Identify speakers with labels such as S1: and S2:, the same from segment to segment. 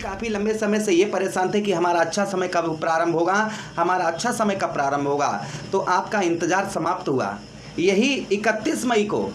S1: काफ़ी लंबे समय से ये परेशान थे कि हमारा अच्छा समय कब प्रारंभ होगा, हमारा अच्छा समय कब प्रारंभ होगा, तो आपका इंतज़ार समाप्त हुआ। यही 31 मई को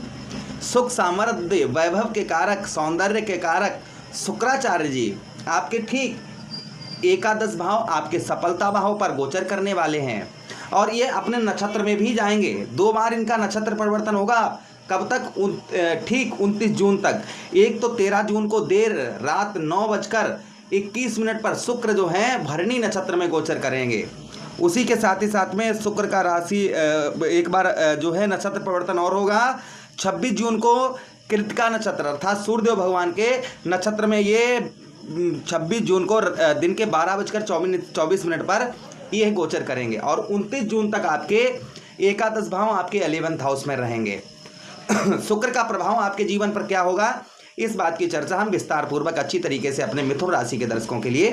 S1: सुख सामर्थ्य वैभव के कारक, सौंदर्य के कारक शुक्राचार्य जी आपके ठीक एकादश भाव, आपके सफलता भाव पर गोचर करने वाले हैं और ये अपने नक्षत्र में भी जाएंगे। 2 बार इनका नक्षत्र परिवर्तन होगा। कब तक? ठीक 29 जून तक। एक तो 13 जून को देर रात 9:21 पर शुक्र जो है भरणी नक्षत्र में गोचर करेंगे। उसी के साथ ही साथ में शुक्र का राशि एक बार जो है नक्षत्र परिवर्तन और होगा। 26 जून को कृतिका नक्षत्र अर्थात सूर्यदेव भगवान के नक्षत्र में ये 26 जून को दिन के 12:24 पर ये गोचर करेंगे और 29 जून तक आपके एकादश भाव आपके 11th हाउस में रहेंगे। शुक्र का प्रभाव आपके जीवन पर क्या होगा, इस बात की चर्चा हम विस्तार पूर्वक अच्छी तरीके से अपने मिथुन राशि के दर्शकों के लिए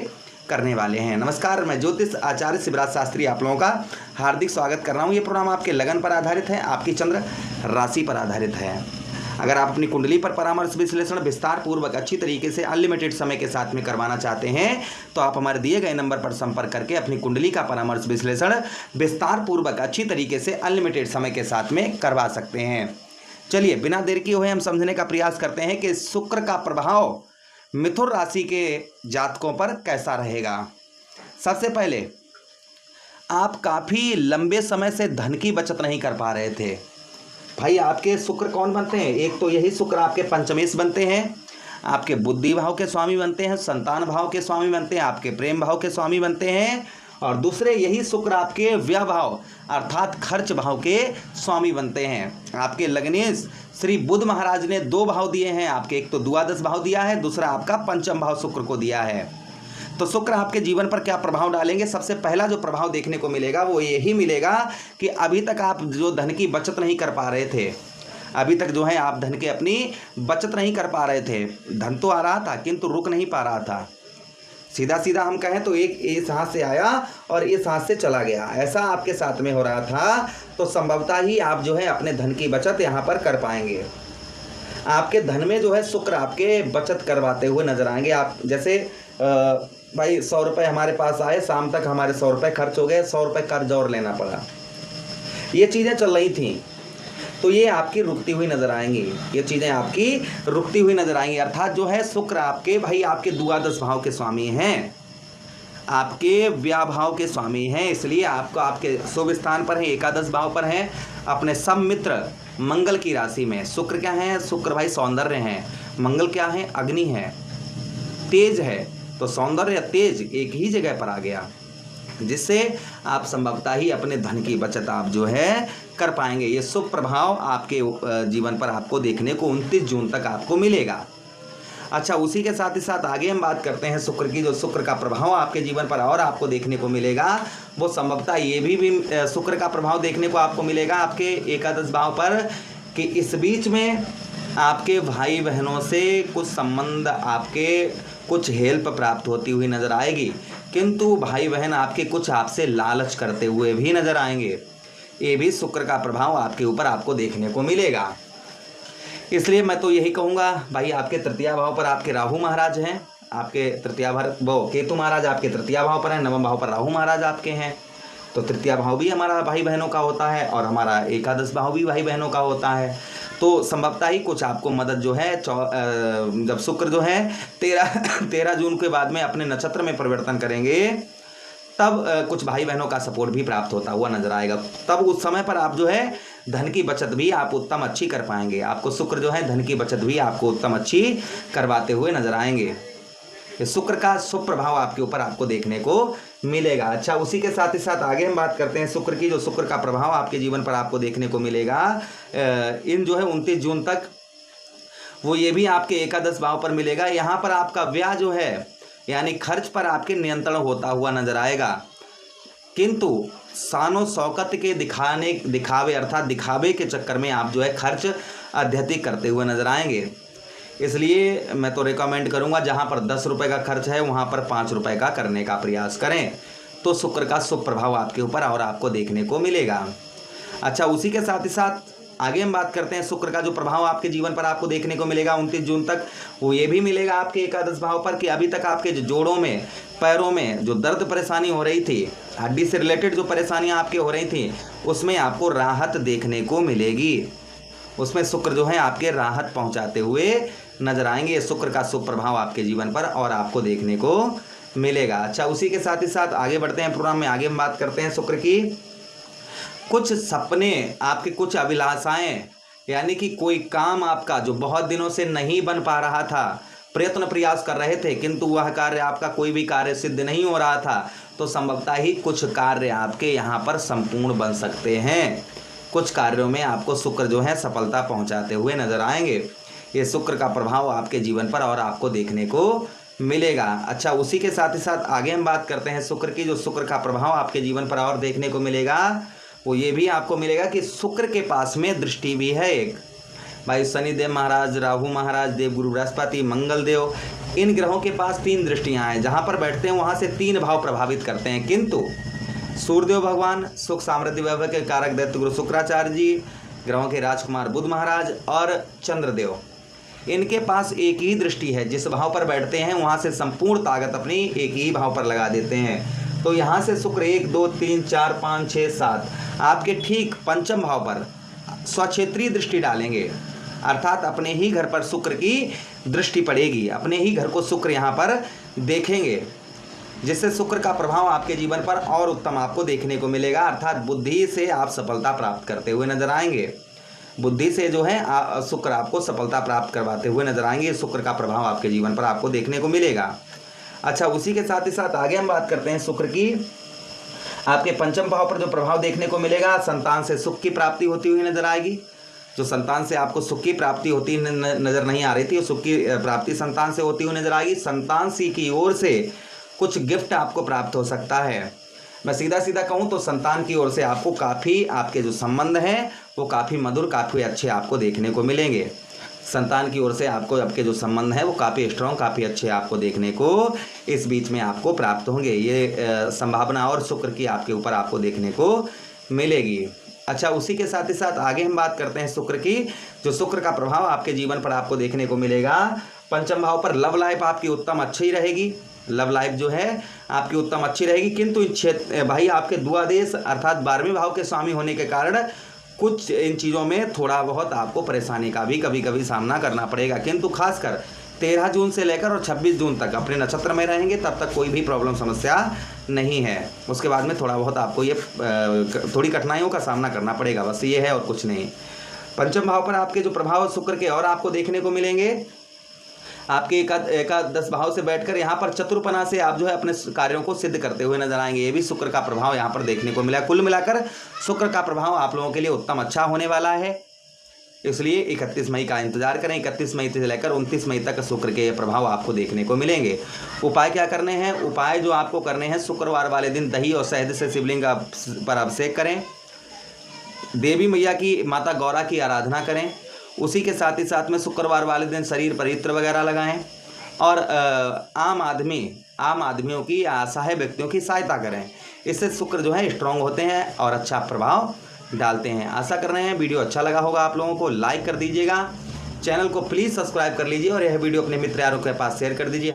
S1: करने वाले हैं। नमस्कार, मैं ज्योतिष आचार्य शिवराज शास्त्री आप लोगों का हार्दिक स्वागत कर रहा हूं। ये प्रोग्राम आपके लगन पर आधारित है, आपकी चंद्र राशि पर आधारित है। अगर आप अपनी कुंडली पर परामर्श विश्लेषण विस्तार पूर्वक अच्छी तरीके से अनलिमिटेड समय के साथ में करवाना चाहते हैं तो आप हमारे दिए गए नंबर पर संपर्क करके अपनी कुंडली का परामर्श विश्लेषण विस्तार पूर्वक अच्छी तरीके से अनलिमिटेड समय के साथ में करवा सकते हैं। चलिए बिना देर किए हुए हम समझने का प्रयास करते हैं कि शुक्र का प्रभाव मिथुन राशि के जातकों पर कैसा रहेगा। सबसे पहले, आप काफ़ी लंबे समय से धन की बचत नहीं कर पा रहे थे। भाई आपके शुक्र कौन बनते हैं? एक तो यही शुक्र आपके पंचमेश बनते हैं, आपके बुद्धि भाव के स्वामी बनते हैं, संतान भाव के स्वामी बनते हैं, आपके प्रेम भाव के स्वामी बनते हैं और दूसरे यही शुक्र आपके व्यय भाव अर्थात खर्च भाव के स्वामी बनते हैं। आपके लग्नेश श्री बुध महाराज ने 2 भाव दिए हैं आपके, एक तो द्वादश भाव दिया है, दूसरा आपका पंचम भाव शुक्र को दिया है। तो शुक्र आपके जीवन पर क्या प्रभाव डालेंगे? सबसे पहला जो प्रभाव देखने को मिलेगा वो यही मिलेगा कि अभी तक आप जो धन की बचत नहीं कर पा रहे थे, अभी तक जो है आप धन के अपनी बचत नहीं कर पा रहे थे। धन तो आ रहा था किंतु रुक नहीं पा रहा था। सीधा सीधा हम कहें तो एक इस हाथ से आया और इस हाथ से चला गया, ऐसा आपके साथ में हो रहा था। तो संभवतः ही आप जो है अपने धन की बचत यहाँ पर कर पाएंगे। आपके धन में जो है शुक्र आपके बचत करवाते हुए नजर आएंगे। आप जैसे भाई 100 रुपये हमारे पास आए, शाम तक हमारे 100 रुपये खर्च हो गए, 100 रुपये कर्ज और लेना पड़ा, ये चीज़ें चल रही थी। तो ये आपकी रुकती हुई नजर आएंगी, ये चीज़ें आपकी रुकती हुई नजर आएंगी। अर्थात जो है शुक्र आपके भाई आपके द्वादश भाव के स्वामी हैं, आपके व्यय भाव के स्वामी हैं, इसलिए आपको आपके शुभ स्थान पर है, एकादश भाव पर है, अपने सब मित्र मंगल की राशि में। शुक्र क्या है? शुक्र भाई सौंदर्य हैं, मंगल क्या है? अग्नि है, तेज है। तो सौंदर्य तेज एक ही जगह पर आ गया, जिससे आप संभवतः ही अपने धन की बचत आप जो है कर पाएंगे। ये शुभ प्रभाव आपके जीवन पर आपको देखने को 29 जून तक आपको मिलेगा। अच्छा, उसी के साथ ही साथ आगे हम बात करते हैं शुक्र की। जो शुक्र का प्रभाव आपके जीवन पर और आपको देखने को मिलेगा वो संभवतः ये भी शुक्र का प्रभाव देखने को आपको मिलेगा आपके एकादश भाव पर कि इस बीच में आपके भाई बहनों से कुछ संबंध, आपके कुछ हेल्प प्राप्त होती हुई नजर आएगी, किंतु भाई बहन आपके कुछ आपसे लालच करते हुए भी नजर आएंगे। ये भी शुक्र का प्रभाव आपके ऊपर आपको देखने को मिलेगा। इसलिए मैं तो यही कहूँगा भाई, आपके तृतीय भाव पर आपके राहु महाराज हैं, आपके तृतीय भाव केतु महाराज आपके तृतीय भाव पर हैं, नवम भाव पर राहु महाराज आपके हैं। तो तृतीय भाव भी हमारा भाई बहनों का होता है और हमारा एकादश भाव भी भाई बहनों का होता है। तो संभवतः ही कुछ आपको मदद जो है जब शुक्र जो है 13 जून के बाद में अपने नक्षत्र में परिवर्तन करेंगे, तब कुछ भाई बहनों का सपोर्ट भी प्राप्त होता हुआ नजर आएगा। तब उस समय पर आप जो है धन की बचत भी आप उत्तम अच्छी कर पाएंगे। आपको शुक्र जो है धन की बचत भी आपको उत्तम अच्छी करवाते हुए नजर आएंगे। शुक्र का शुभ प्रभाव आपके ऊपर आपको देखने को मिलेगा। अच्छा, उसी के साथ ही साथ आगे हम बात करते हैं शुक्र की। जो शुक्र का प्रभाव आपके जीवन पर आपको देखने को मिलेगा इन जो है 29 जून तक, वो ये भी आपके एकादश भाव पर मिलेगा। यहाँ पर आपका व्यय जो है यानी खर्च पर आपके नियंत्रण होता हुआ नजर आएगा, किंतु शानो शौकत के दिखावे अर्थात दिखावे के चक्कर में आप जो है खर्च अत्यधिक करते हुए नजर आएंगे। इसलिए मैं तो रिकमेंड करूंगा जहां पर 10 रुपये का खर्च है वहां पर 5 रुपये का करने का प्रयास करें, तो शुक्र का शुभ प्रभाव आपके ऊपर और आपको देखने को मिलेगा। अच्छा, उसी के साथ ही साथ आगे हम बात करते हैं शुक्र का जो प्रभाव आपके जीवन पर आपको देखने को मिलेगा 29 जून तक, वो ये भी मिलेगा आपके एकादश भाव पर कि अभी तक आपके जो जोड़ों में, पैरों में जो दर्द परेशानी हो रही थी, हड्डी से रिलेटेड जो परेशानियां आपके हो रही थी, उसमें आपको राहत देखने को मिलेगी। उसमें शुक्र जो है आपके राहत पहुंचाते हुए नजर आएंगे। शुक्र का शुभ प्रभाव आपके जीवन पर और आपको देखने को मिलेगा। अच्छा, उसी के साथ ही साथ आगे बढ़ते हैं प्रोग्राम में। आगे हम बात करते हैं शुक्र की कुछ सपने, आपके कुछ अभिलाषाएं, यानी कि कोई काम आपका जो बहुत दिनों से नहीं बन पा रहा था, प्रयत्न प्रयास कर रहे थे किंतु वह कार्य आपका कोई भी कार्य सिद्ध नहीं हो रहा था, तो संभवतः ही कुछ कार्य आपके यहाँ पर संपूर्ण बन सकते हैं। कुछ कार्यों में आपको शुक्र जो है सफलता पहुँचाते हुए नजर आएंगे। ये शुक्र का प्रभाव आपके जीवन पर और आपको देखने को मिलेगा। अच्छा, उसी के साथ ही साथ आगे हम बात करते हैं शुक्र की। जो शुक्र का प्रभाव आपके जीवन पर और देखने को मिलेगा वो ये भी आपको मिलेगा कि शुक्र के पास में दृष्टि भी है एक। भाई शनिदेव महाराज, राहु महाराज, देवगुरु बृहस्पति, मंगल देव, इन ग्रहों के पास 3 दृष्टियां हैं। जहां पर बैठते हैं वहां से 3 भाव प्रभावित करते हैं, किंतु सूर्यदेव भगवान, सुख समृद्धि वैभव के कारक दैत्य गुरु शुक्राचार्य जी, ग्रहों के राजकुमार बुध महाराज और चंद्रदेव, इनके पास एक ही दृष्टि है। जिस भाव पर बैठते हैं वहां से संपूर्ण ताकत अपनी एक ही भाव पर लगा देते हैं। तो यहाँ से शुक्र 1 2 3 4 5 6 7 आपके ठीक पंचम भाव पर स्वक्षेत्रीय दृष्टि डालेंगे, अर्थात अपने ही घर पर शुक्र की दृष्टि पड़ेगी, अपने ही घर को शुक्र यहाँ पर देखेंगे, जिससे शुक्र का प्रभाव आपके जीवन पर और उत्तम आपको देखने को मिलेगा। अर्थात बुद्धि से आप सफलता प्राप्त करते हुए नजर आएंगे। बुद्धि से जो है शुक्र आपको सफलता प्राप्त करवाते हुए नजर आएंगे। शुक्र का प्रभाव आपके जीवन पर आपको देखने को मिलेगा। अच्छा, उसी के साथ ही साथ आगे हम बात करते हैं शुक्र की। आपके पंचम भाव पर जो प्रभाव देखने को मिलेगा, संतान से सुख की प्राप्ति होती हुई नजर आएगी। जो संतान से आपको सुख की प्राप्ति होती नजर नहीं आ रही थी, वो सुख की प्राप्ति संतान से होती हुई नजर आएगी। संतान सी की ओर से कुछ गिफ्ट आपको प्राप्त हो सकता है। मैं सीधा सीधा कहूँ तो संतान की ओर से आपको काफ़ी, आपके जो संबंध हैं वो काफ़ी मधुर, काफ़ी अच्छे आपको देखने को मिलेंगे। संतान की ओर से आपको आपके जो संबंध हैं वो काफ़ी स्ट्रॉन्ग, काफ़ी अच्छे आपको देखने को इस बीच में आपको प्राप्त होंगे। ये संभावना और शुक्र की आपके ऊपर आपको देखने को मिलेगी। अच्छा, उसी के साथ ही साथ आगे हम बात करते हैं शुक्र की। जो शुक्र का प्रभाव आपके जीवन पर आपको देखने को मिलेगा, पंचम भाव पर लव लाइफ आपकी उत्तम अच्छी ही रहेगी। लव लाइफ जो है आपकी उत्तम अच्छी रहेगी, किंतु भाई आपके द्वादश अर्थात 12वें भाव के स्वामी होने के कारण कुछ इन चीज़ों में थोड़ा बहुत आपको परेशानी का भी कभी कभी सामना करना पड़ेगा। किंतु खासकर 13 जून से लेकर और 26 जून तक अपने नक्षत्र में रहेंगे, तब तक कोई भी प्रॉब्लम समस्या नहीं है। उसके बाद में थोड़ा बहुत आपको ये थोड़ी कठिनाइयों का सामना करना पड़ेगा, बस ये है और कुछ नहीं। पंचम भाव पर आपके जो प्रभाव शुक्र के और आपको देखने को मिलेंगे, आपके एकादश भाव से बैठकर यहाँ पर चतुरपना से आप जो है अपने कार्यों को सिद्ध करते हुए नजर आएंगे। ये भी शुक्र का प्रभाव यहाँ पर देखने को मिला। कुल मिलाकर शुक्र का प्रभाव आप लोगों के लिए उत्तम अच्छा होने वाला है, इसलिए 31 मई का इंतजार करें। 31 मई से लेकर 29 मई तक शुक्र के ये प्रभाव आपको देखने को मिलेंगे। उपाय क्या करने हैं? उपाय जो आपको करने हैं, शुक्रवार वाले दिन दही और शहद से शिवलिंग पर अभिषेक करें, देवी मैया की, माता गौरा की आराधना करें। उसी के साथ ही साथ में शुक्रवार वाले दिन शरीर पर इत्र वगैरह लगाएं और आम आदमियों की, असहाय व्यक्तियों की सहायता करें। इससे शुक्र जो है स्ट्रांग होते हैं और अच्छा प्रभाव डालते हैं। आशा कर रहे हैं वीडियो अच्छा लगा होगा आप लोगों को। लाइक कर दीजिएगा, चैनल को प्लीज़ सब्सक्राइब कर लीजिए और यह वीडियो अपने मित्र यारों के पास शेयर कर दीजिए।